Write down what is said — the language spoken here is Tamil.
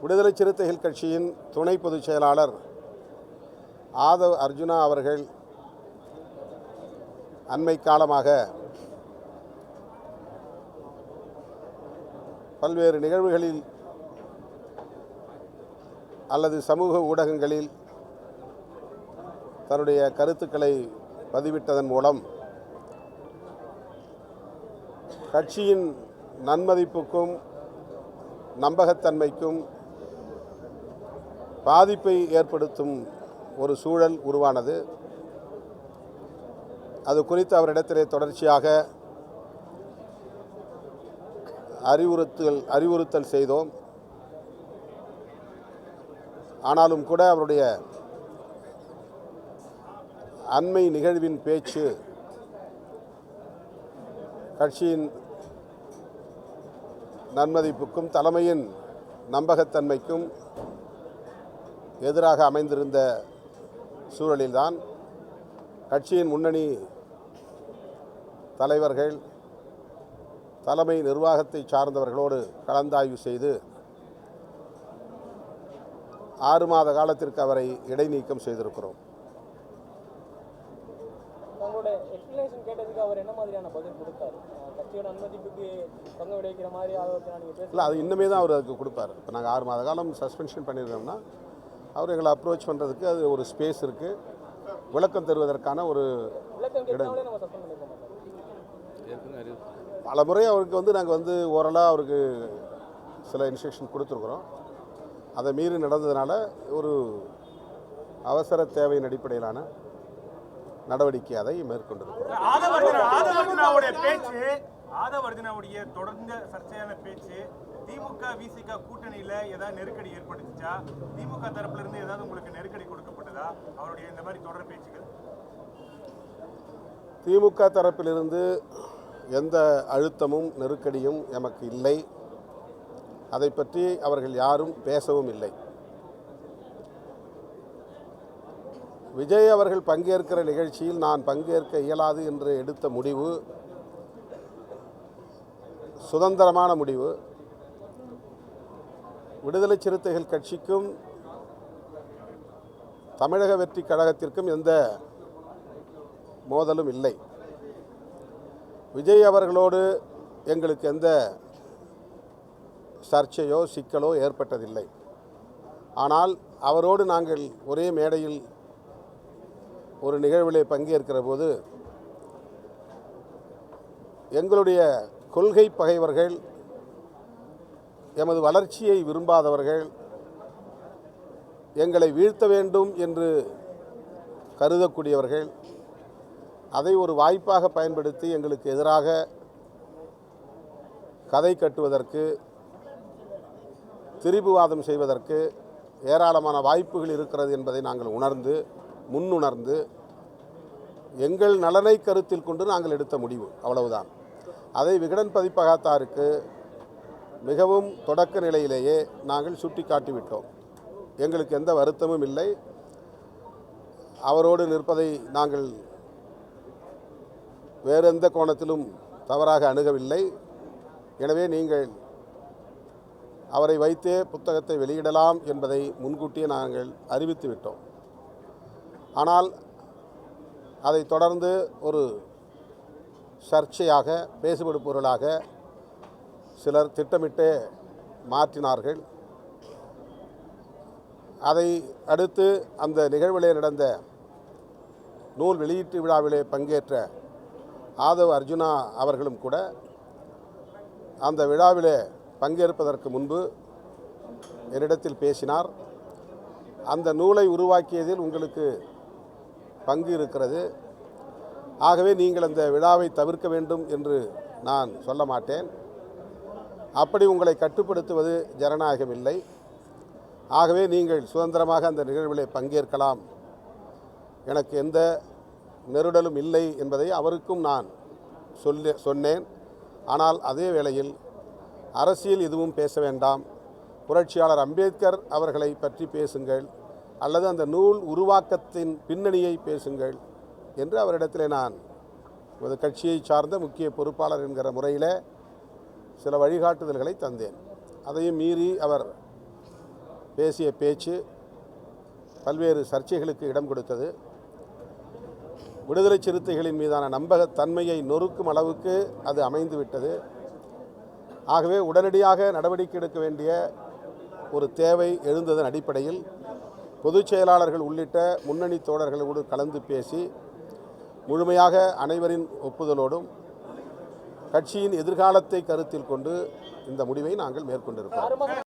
விடுதலை சிறுத்தைகள் கட்சியின் துணை பொதுச் செயலாளர் ஆதவ் அர்ஜுனா அவர்கள் அண்மை காலமாக பல்வேறு நிகழ்வுகளில் அல்லது சமூக ஊடகங்களில் தன்னுடைய கருத்துக்களை பதிவிட்டதன் மூலம் கட்சியின் நன்மதிப்புக்கும் நம்பகத்தன்மைக்கும் பாதிப்பை ஏற்படுத்தும் ஒரு சூழல் உருவானது. அது குறித்து அவரிடத்திலே தொடர்ச்சியாக அறிவுறுத்தல் செய்தோம். ஆனாலும் கூட அவருடைய அண்மை நிகழ்வின் பேச்சு கட்சியின் நன்மதிப்புக்கும் தலைமையின் நம்பகத்தன்மைக்கும் எதிராக அமைந்திருந்த சூழலில்தான் கட்சியின் முன்னணி தலைவர்கள் தலைமை நிர்வாகத்தை சார்ந்தவர்களோடு கலந்தாய்வு செய்து 6 மாத காலத்திற்கு அவரை இடைநீக்கம் செய்திருக்கிறோம். இல்லை, அது இன்னுமே தான் அவர் அதுக்கு கொடுப்பார். இப்போ நாங்கள் 6 மாத காலம் சஸ்பென்ஷன் பண்ணியிருக்கோம்னா அவர் எங்களை அப்ரோச் பண்ணுறதுக்கு அது ஒரு ஸ்பேஸ் இருக்குது. விளக்கம் தருவதற்கான ஒரு இடம். பல முறை அவருக்கு நாங்கள் ஓரலாக அவருக்கு சில இன்ஸ்ட்ரக்ஷன் கொடுத்துருக்குறோம். அதை மீறி நடந்ததுனால ஒரு அவசர தேவையின் அடிப்படையிலான நடவடிக்கை அதை மேற்கொண்டிருக்கிறோம். ஆதவர்ஜுனாவுடைய தொடர்ந்த சர்ச்சையான பேச்சு திமுக விசிக கூட்டணியில ஏதாவது நெருக்கடி ஏற்பட்டுச்சா? திமுக தரப்புல இருந்து ஏதாவது உங்களுக்கு நெருக்கடி கொடுக்கப்பட்டதா அவருடைய இந்த மாதிரி தொடர் பேச்சுகள்? திமுக தரப்பிலிருந்து எந்த அழுத்தமும் நெருக்கடியும் எமக்கு இல்லை. அதை பற்றி அவர்கள் யாரும் பேசவும் இல்லை. விஜய் அவர்கள் பங்கேற்கிற நிகழ்ச்சியில் நான் பங்கேற்க இயலாது என்று எடுத்த முடிவு சுதந்திரமான முடிவு. விடுதலை சிறுத்தைகள் கட்சிக்கும் தமிழக வெற்றி கழகத்திற்கும் எந்த மோதலும் இல்லை. விஜய் அவர்களோடு எங்களுக்கு எந்த சர்ச்சையோ சிக்கலோ ஏற்பட்டதில்லை. ஆனால் அவரோடு நாங்கள் ஒரே மேடையில் ஒரு நிகழ்விலே பங்கேற்கிற போது எங்களுடைய கொள்கை பகைவர்கள், எமது வளர்ச்சியை விரும்பாதவர்கள், எங்களை வீழ்த்த வேண்டும் என்று கருதக்கூடியவர்கள் அதை ஒரு வாய்ப்பாக பயன்படுத்தி எங்களுக்கு எதிராக கதை கட்டுவதற்கு, திரிபுவாதம் செய்வதற்கு ஏராளமான வாய்ப்புகள் இருக்கிறது என்பதை நாங்கள் முன்னுணர்ந்து எங்கள் நலனை கருத்தில் கொண்டு நாங்கள் எடுத்த முடிவு, அவ்வளவுதான். அதை விகடன் பதிப்பகத்தாருக்கு மிகவும் தொடக்க நிலையிலேயே நாங்கள் சுட்டி காட்டிவிட்டோம். எங்களுக்கு எந்த வருத்தமும் இல்லை. அவரோடு நிற்பதை நாங்கள் வேறு எந்த கோணத்திலும் தவறாக அணுகவில்லை. எனவே நீங்கள் அவரை வைத்தே புத்தகத்தை வெளியிடலாம் என்பதை முன்கூட்டியே நாங்கள் அறிவித்து விட்டோம். ஆனால் அதை தொடர்ந்து ஒரு சர்ச்சையாக, பேசுபடு பொருளாக சிலர் திட்டமிட்டே மாற்றினார்கள். அதை அடுத்து அந்த நிகழ்விலே நடந்த நூல் வெளியீட்டு விழாவிலே பங்கேற்ற ஆதவ் அர்ஜுனா அவர்களும் கூட அந்த விழாவிலே பங்கேற்பதற்கு முன்பு என்னிடத்தில் பேசினார். அந்த நூலை உருவாக்கியதில் உங்களுக்கு பங்கு இருக்கிறது, ஆகவே நீங்கள் அந்த விழாவை தவிர்க்க வேண்டும் என்று நான் சொல்ல மாட்டேன். அப்படி உங்களை கட்டுப்படுத்துவது ஜனநாயகம் இல்லை. ஆகவே நீங்கள் சுதந்திரமாக அந்த நிகழ்விலே பங்கேற்கலாம், எனக்கு எந்த நெருடலும் இல்லை என்பதை அவருக்கும் நான் சொன்னேன். ஆனால் அதே வேளையில் அரசியல் எதுவும் பேச வேண்டாம், புரட்சியாளர் அம்பேத்கர் அவர்களை பற்றி பேசுங்கள் அல்லது அந்த நூல் உருவாக்கத்தின் பின்னணியை பேசுங்கள் என்று அவரிடத்திலே நான் ஒரு கட்சியை சார்ந்த முக்கிய பொறுப்பாளர் என்கிற முறையில் சில வழிகாட்டுதல்களை தந்தேன். அதையும் மீறி அவர் பேசிய பேச்சு பல்வேறு சர்ச்சைகளுக்கு இடம் கொடுத்தது. விடுதலை சிறுத்தைகளின் மீதான நம்பகத்தன்மையை நொறுக்கும் அளவுக்கு அது அமைந்துவிட்டது. ஆகவே உடனடியாக நடவடிக்கை எடுக்க வேண்டிய ஒரு தேவை எழுந்ததன் அடிப்படையில் பொதுச் செயலாளர்கள் உள்ளிட்ட முன்னணி தோழர்களோடு கலந்து பேசி முழுமையாக அனைவரின் ஒப்புதலோடும் கட்சியின் எதிர்காலத்தை கருத்தில் கொண்டு இந்த முடிவை நாங்கள் மேற்கொண்டிருக்கிறோம்.